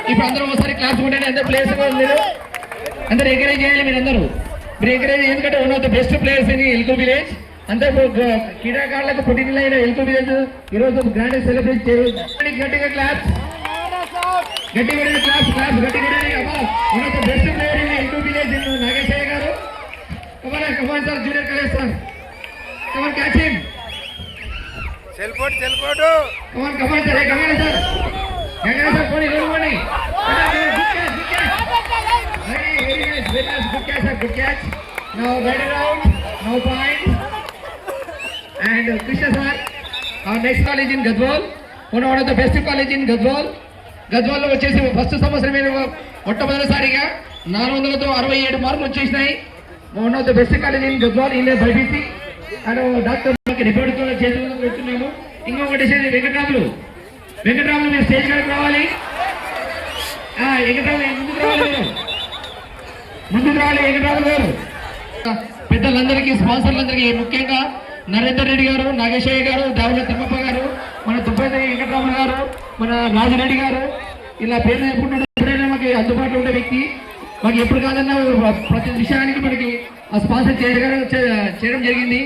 ఇప్పుడు అందరూ ఒకసారి క్లాస్ కొట్టండి. అందరూ ప్లేయర్స్ మీరు అందరూ ఎంకరేజ్ చేయాలి. మీరు ఎంకరేజ్, ఎందుకంటే one of the best players in Elko village. అంతే క్రీడాకారులకు పుట్టినైన ఎల్కో విలేజ్ ఈరోజు గ్రాండ్ సెలబ్రేట్ చేయరు. గట్టిగా క్లాస్, గట్టిగా క్లాస్ క్లాస్ గట్టిగా. One of the best player in Elko village Nageshaiah గారు. Come on sir, junior college sir, come on catch him. సెల్ఫోట్ come on sir, come on sir, Ganga sir పోనీ పోనీ. Very nice, good catch sir, good catch. Now right around, no point. And Krishna sir, our next college in Gadwal, one of the best college in Gadwal. గద్వాల్లో వచ్చేసి first సంవత్సరం మీద మొట్టమొదటిసారిగా 467 మార్కులు వచ్చేసినాయి. One of the best college in Gadwal in BiPC. And doctor రిపోర్ట్తో చేతులు పెడుతున్నాము. ఇంకొకటి వెంకటరాములు మీరు స్టేజ్ కాడికి రావాలి. ముందుకు రావాలి వెంకటరాములు గారు. పెద్దలందరికీ, స్పాన్సర్లందరికీ, ముఖ్యంగా నరేందర్ రెడ్డి గారు, నాగేశయ్య గారు, దావుల తిమ్మప్ప గారు, మన దుబ్బేద వెంకటరాములు గారు, మన రాజురెడ్డి గారు, ఇలా పేరు చెప్పుకుంటూ ఎప్పుడైనా మాకు అందుబాటులో ఉండే వ్యక్తి. మాకు ఎప్పుడు కాదన్నా ప్రతి విషయానికి మనకి ఆ స్పాన్సర్ చేయడం జరిగింది.